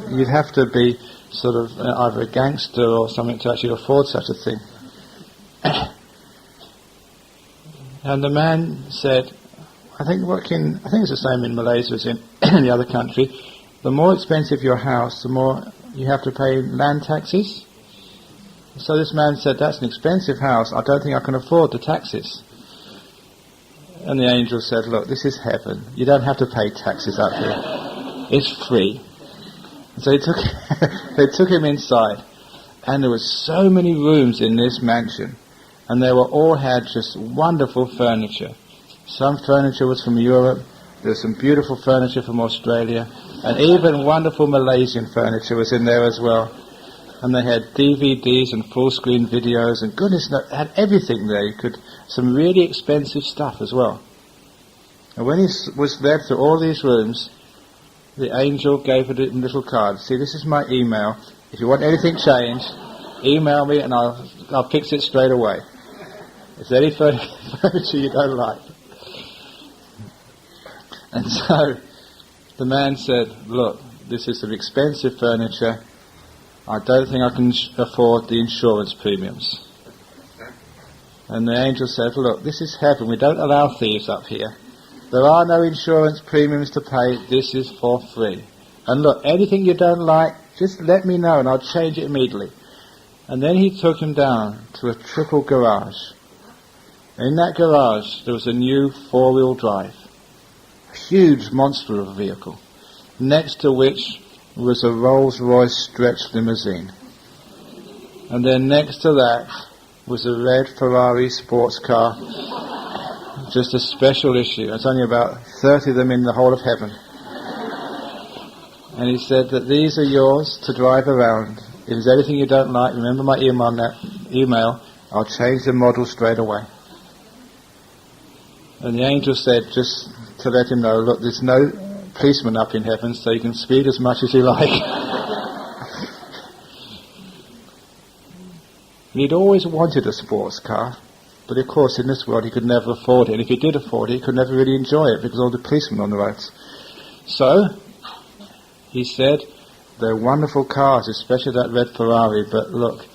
You'd have to be sort of either a gangster or something to actually afford such a thing. And the man said, I think it's the same in Malaysia as in any other country, the more expensive your house, the more you have to pay land taxes. So this man said, "That's an expensive house, I don't think I can afford the taxes." And the angel said, "Look, this is heaven. You don't have to pay taxes up here. It's free." And so they took him inside, and there were so many rooms in this mansion, and they all had just wonderful furniture. Some furniture was from Europe, there was some beautiful furniture from Australia, and even wonderful Malaysian furniture was in there as well. And they had DVDs and full-screen videos, and goodness knows, had everything there. Some really expensive stuff as well. And when he was led through all these rooms, the angel gave a little card. "See, this is my email. If you want anything changed, email me and I'll fix it straight away. Is there any furniture you don't like?" And so the man said, "Look, this is some expensive furniture. I don't think I can afford the insurance premiums." And the angel said, "Look, this is heaven. We don't allow thieves up here. There are no insurance premiums to pay. This is for free. And look, anything you don't like, just let me know and I'll change it immediately." And then he took him down to a triple garage. In that garage, there was a new 4-wheel drive. A huge monster of a vehicle. Next to which was a Rolls-Royce stretch limousine. And then next to that was a red Ferrari sports car just a special issue. There's only about 30 of them in the whole of heaven. And he said that these are yours to drive around. If there's anything you don't like, remember my email, I'll change the model straight away. And the angel said, just to let him know, look, there's no policeman up in heaven, so you can speed as much as you like. He'd always wanted a sports car, but of course in this world he could never afford it. And if he did afford it, he could never really enjoy it because of all the policemen on the roads. So, he said, they're wonderful cars, especially that red Ferrari, but look,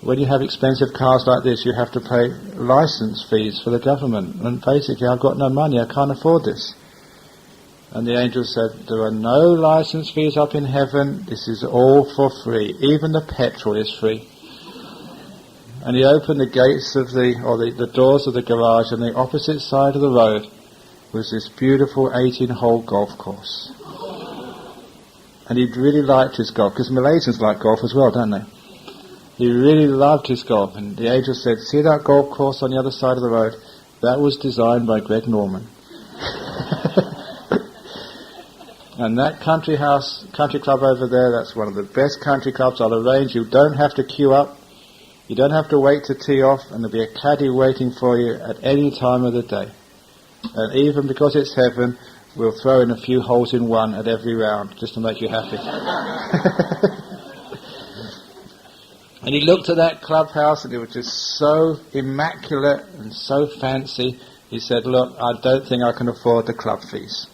when you have expensive cars like this, you have to pay license fees for the government. And basically, I've got no money, I can't afford this. And the angel said, there are no license fees up in heaven, this is all for free. Even the petrol is free. And he opened the gates of the doors of the garage, and the opposite side of the road was this beautiful 18-hole golf course. And he really liked his golf, because Malaysians like golf as well, don't they? He really loved his golf, and the angel said, see that golf course on the other side of the road? That was designed by Greg Norman. And that country club over there, that's one of the best country clubs I'll arrange. You don't have to queue up, you don't have to wait to tee off, and there'll be a caddy waiting for you at any time of the day. And even because it's heaven, we'll throw in a few holes in one at every round, just to make you happy. And he looked at that clubhouse, and it was just so immaculate and so fancy. He said, look, I don't think I can afford the club fees.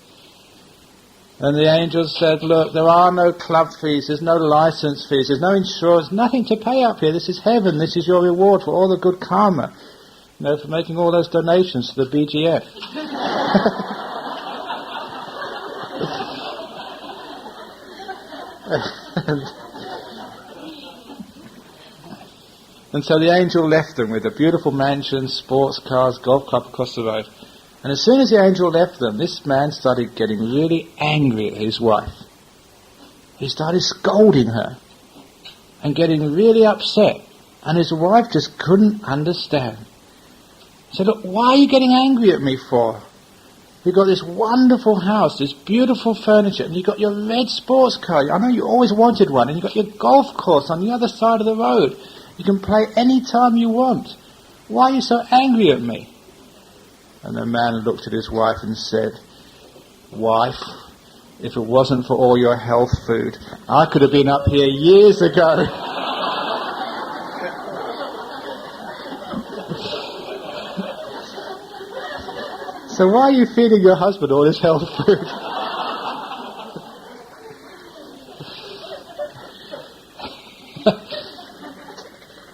And the angel said, look, there are no club fees, there's no license fees, there's no insurance, nothing to pay up here. This is heaven, this is your reward for all the good karma, for making all those donations to the BGF. And so the angel left them with a beautiful mansion, sports cars, golf club across the road. And as soon as the angel left them, this man started getting really angry at his wife. He started scolding her and getting really upset. And his wife just couldn't understand. He said, look, why are you getting angry at me for? You've got this wonderful house, this beautiful furniture, and you've got your red sports car. I know you always wanted one, and you've got your golf course on the other side of the road. You can play any time you want. Why are you so angry at me? And the man looked at his wife and said, wife, if it wasn't for all your health food, I could have been up here years ago. So why are you feeding your husband all his health food?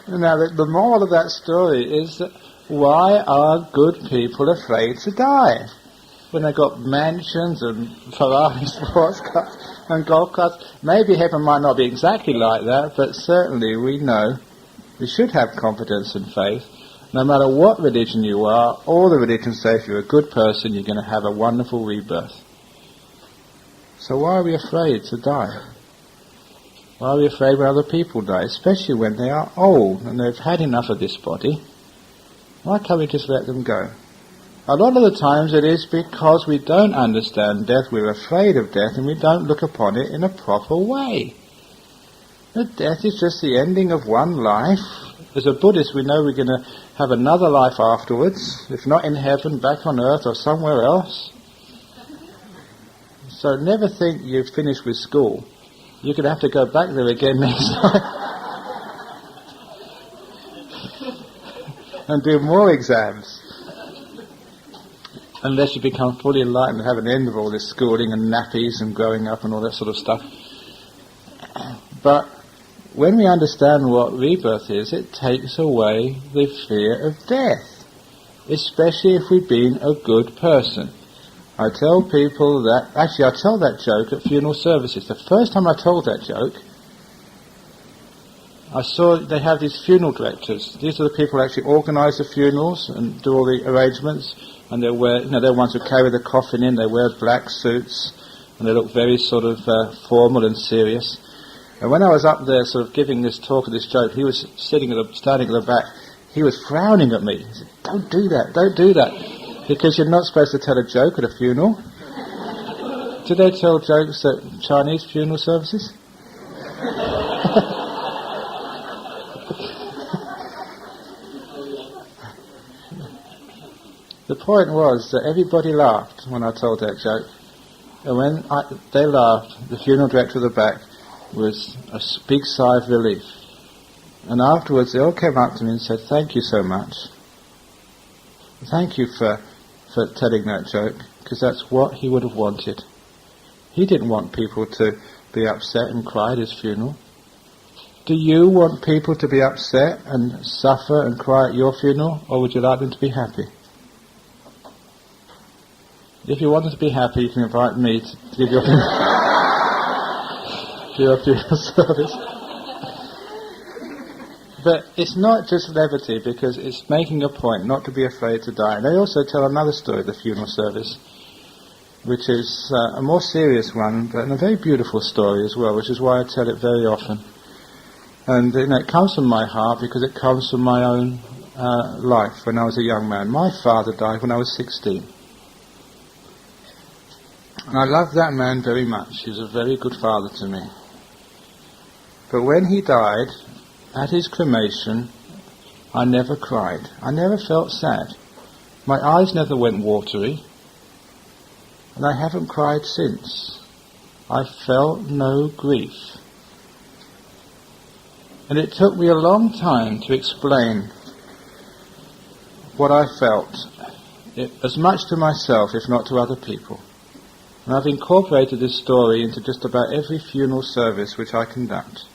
Now, the moral of that story is that why are good people afraid to die? When they've got mansions and Ferrari sports cars and golf carts. Maybe heaven might not be exactly like that, but certainly we know we should have confidence and faith. No matter what religion you are, all the religions say if you're a good person, you're going to have a wonderful rebirth. So why are we afraid to die? Why are we afraid when other people die, especially when they are old and they've had enough of this body? Why can't we just let them go? A lot of the times it is because we don't understand death, we're afraid of death, and we don't look upon it in a proper way. That death is just the ending of one life. As a Buddhist, we know we're going to have another life afterwards, if not in heaven, back on earth or somewhere else. So never think you've finished with school. You're going to have to go back there again next time. And do more exams. Unless you become fully enlightened and have an end of all this schooling and nappies and growing up and all that sort of stuff. But when we understand what rebirth is, it takes away the fear of death. Especially if we've been a good person. I tell people that, actually I tell that joke at funeral services. The first time I told that joke, I saw they have these funeral directors. These are the people who actually organise the funerals and do all the arrangements. And they wear, they're the ones who carry the coffin in. They wear black suits and they look very sort of formal and serious. And when I was up there sort of giving this talk of this joke, he was standing at the back. He was frowning at me. He said, don't do that, don't do that. Because you're not supposed to tell a joke at a funeral. Do they tell jokes at Chinese funeral services? The point was that everybody laughed when I told that joke. And when they laughed, the funeral director at the back was a big sigh of relief. And afterwards they all came up to me and said, "Thank you so much. Thank you for telling that joke, because that's what he would have wanted. He didn't want people to be upset and cry at his funeral. Do you want people to be upset and suffer and cry at your funeral, or would you like them to be happy? If you want them to be happy, you can invite me to give your funeral service." But it's not just levity, because it's making a point not to be afraid to die. And they also tell another story at the funeral service, which is a more serious one, but a very beautiful story as well, which is why I tell it very often. And it comes from my heart because it comes from my own life when I was a young man. My father died when I was 16. And I loved that man very much. He was a very good father to me. But when he died, at his cremation, I never cried. I never felt sad. My eyes never went watery. And I haven't cried since. I felt no grief. And it took me a long time to explain what I felt, as much to myself, if not to other people. And I've incorporated this story into just about every funeral service which I conduct.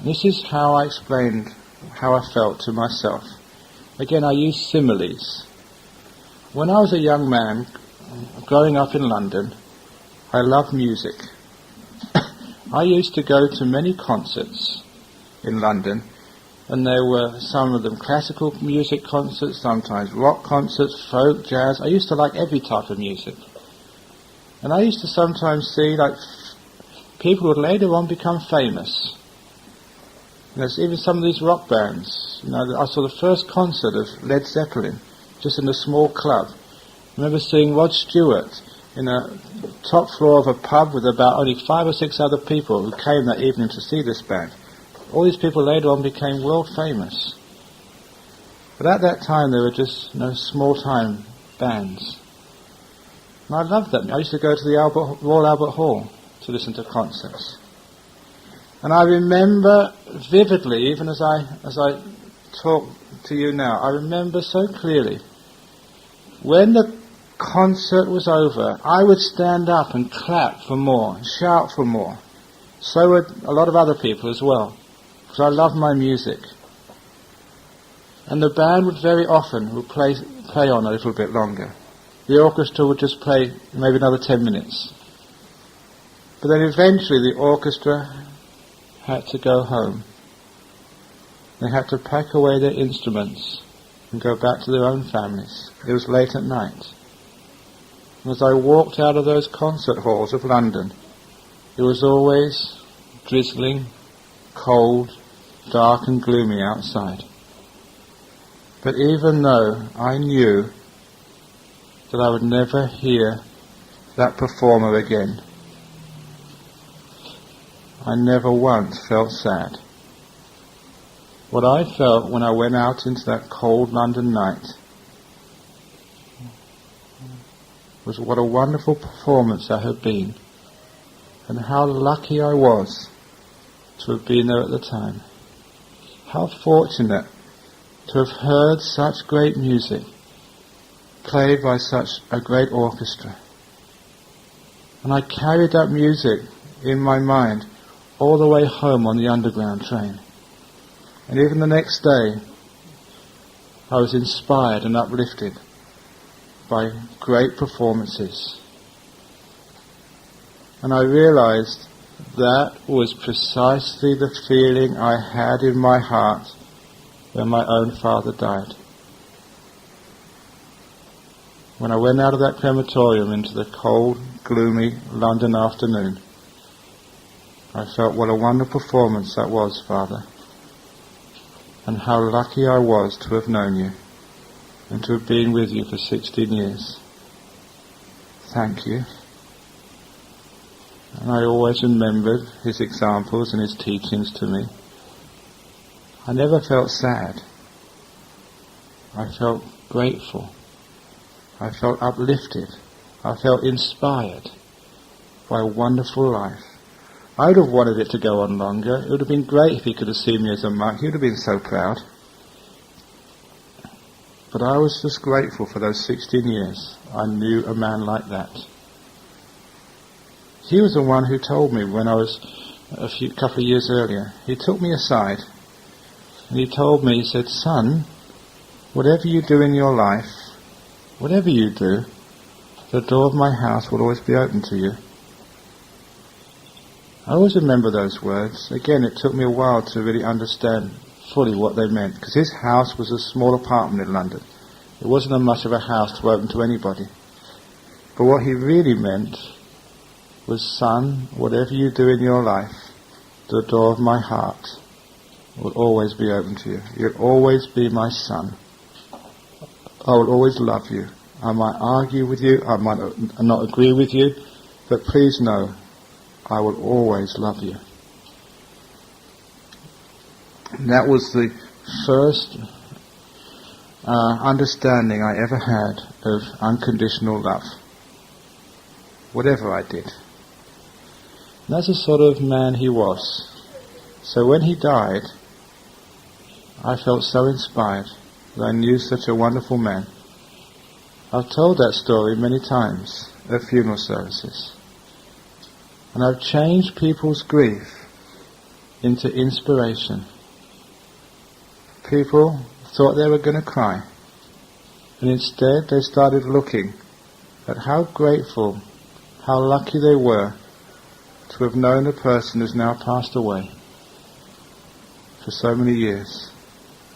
This is how I explained how I felt to myself. Again, I use similes. When I was a young man, growing up in London, I loved music. I used to go to many concerts in London, and there were some of them classical music concerts, sometimes rock concerts, folk, jazz. I used to like every type of music. And I used to sometimes see people who would later on become famous. There's even some of these rock bands. I saw the first concert of Led Zeppelin, just in a small club. I remember seeing Rod Stewart in a top floor of a pub with about only 5 or 6 other people who came that evening to see this band. All these people later on became world famous. But at that time they were just small-time bands. And I loved that. I used to go to the Royal Albert Hall to listen to concerts. And I remember vividly, even as I talk to you now, I remember so clearly, when the concert was over, I would stand up and clap for more, and shout for more. So would a lot of other people as well, because I loved my music. And the band would very often play on a little bit longer. The orchestra would just play maybe another 10 minutes. But then eventually the orchestra had to go home. They had to pack away their instruments and go back to their own families. It was late at night. And as I walked out of those concert halls of London, it was always drizzling, cold, dark and gloomy outside. But even though I knew that I would never hear that performer again, I never once felt sad. What I felt when I went out into that cold London night was what a wonderful performance that had been, and how lucky I was to have been there at the time. How fortunate to have heard such great music played by such a great orchestra. And I carried that music in my mind all the way home on the underground train. And even the next day, I was inspired and uplifted by great performances. And I realized that was precisely the feeling I had in my heart when my own father died. When I went out of that crematorium into the cold, gloomy London afternoon, I felt what a wonderful performance that was, Father, and how lucky I was to have known you. and to have been with you for 16 years. Thank you. And I always remembered his examples and his teachings to me. I never felt sad. I felt grateful. I felt uplifted. I felt inspired by a wonderful life. I would have wanted it to go on longer. It would have been great if he could have seen me as a monk. He would have been so proud. But I was just grateful for those 16 years. I knew a man like that. He was the one who told me when I was couple of years earlier. He took me aside and he told me, he said, "Son, whatever you do in your life, whatever you do, the door of my house will always be open to you." I always remember those words. Again, it took me a while to really understand fully what they meant, because his house was a small apartment in London. It wasn't much of a house to open to anybody. But what he really meant was, "Son, whatever you do in your life, the door of my heart will always be open to you. You'll always be my son. I will always love you. I might argue with you, I might not agree with you, but please know, I will always love you." And that was the first understanding I ever had of unconditional love, whatever I did. And that's the sort of man he was. So when he died, I felt so inspired that I knew such a wonderful man. I've told that story many times at funeral services. And I've changed people's grief into inspiration. People thought they were going to cry, and instead they started looking at how grateful, how lucky they were to have known a person who's now passed away for so many years.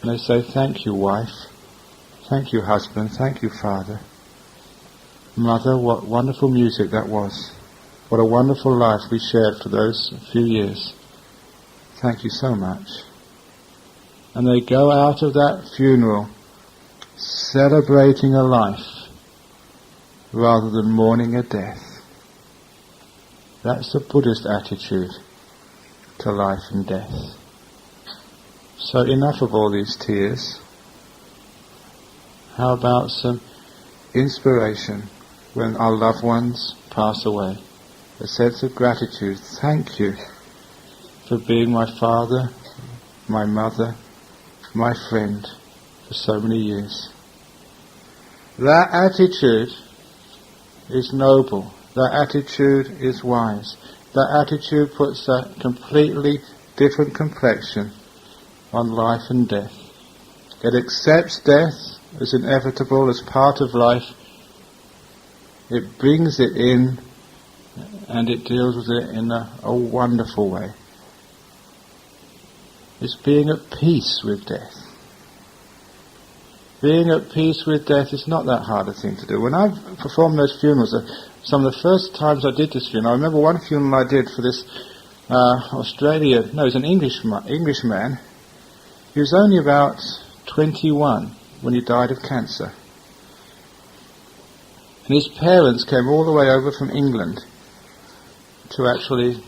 And they say, "Thank you, wife. Thank you, husband. Thank you, father. Mother, what wonderful music that was. What a wonderful life we shared for those few years. Thank you so much." And they go out of that funeral celebrating a life rather than mourning a death. That's the Buddhist attitude to life and death. So enough of all these tears. How about some inspiration when our loved ones pass away? A sense of gratitude. Thank you for being my father, my mother, my friend for so many years. That attitude is noble. That attitude is wise. That attitude puts a completely different complexion on life and death. It accepts death as inevitable, as part of life. It brings it in, and it deals with it in a wonderful way. It's being at peace with death. Being at peace with death is not that hard a thing to do. When I performed those funerals, some of the first times I did this funeral, I remember one funeral I did for this he was an Englishman. He was only about 21 when he died of cancer. And his parents came all the way over from England to actually,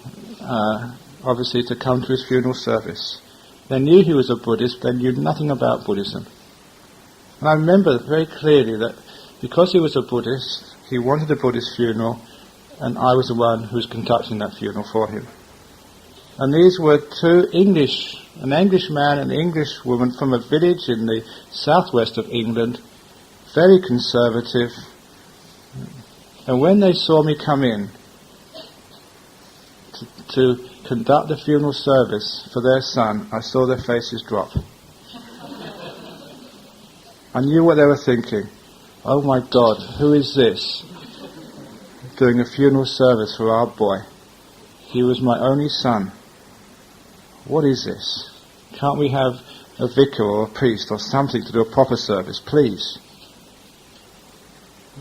obviously, to come to his funeral service. They knew he was a Buddhist, they knew nothing about Buddhism. And I remember very clearly that because he was a Buddhist, he wanted a Buddhist funeral, and I was the one who was conducting that funeral for him. And these were an Englishman and an English woman from a village in the southwest of England, very conservative. And when they saw me come in to conduct the funeral service for their son, I saw their faces drop. I knew what they were thinking. "Oh my God, who is this doing a funeral service for our boy? He was my only son. What is this? Can't we have a vicar or a priest or something to do a proper service, please?"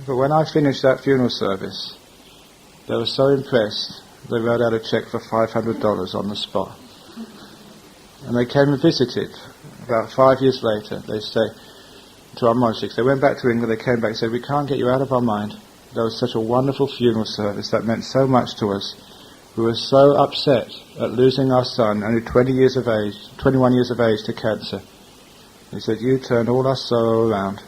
But when I finished that funeral service, they were so impressed, they wrote out a cheque for $500 on the spot. And they came and visited. About 5 years later, they say, to our monastery. They went back to England, they came back and said, we can't get you out of our mind. There was such a wonderful funeral service that meant so much to us. We were so upset at losing our son, only 21 years of age, to cancer. He said, you turned all our sorrow around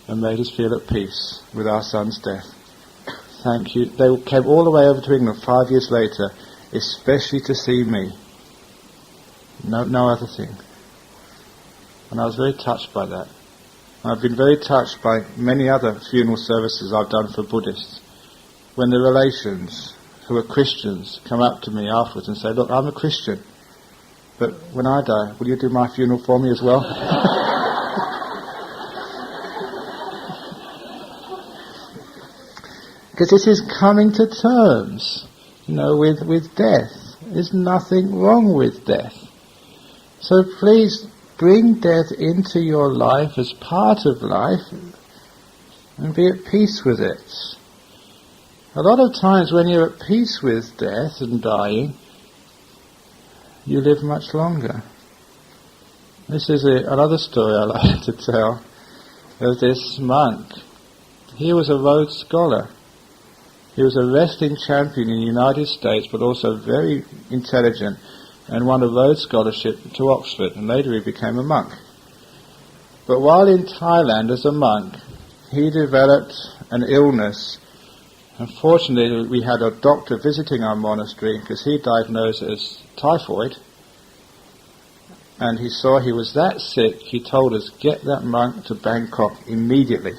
and made us feel at peace with our son's death. Thank you. They came all the way over to England 5 years later, especially to see me. No other thing. And I was very touched by that. I've been very touched by many other funeral services I've done for Buddhists, when the relations who are Christians come up to me afterwards and say, look, I'm a Christian, but when I die, will you do my funeral for me as well? Because this is coming to terms, with death. There's nothing wrong with death. So please bring death into your life as part of life and be at peace with it. A lot of times when you're at peace with death and dying, you live much longer. This is another story I like to tell of this monk. He was a Rhodes Scholar. He was a wrestling champion in the United States, but also very intelligent, and won a Rhodes Scholarship to Oxford, and later he became a monk. But while in Thailand as a monk, he developed an illness. Unfortunately, we had a doctor visiting our monastery because he diagnosed it as typhoid, and he saw he was that sick, he told us, get that monk to Bangkok immediately.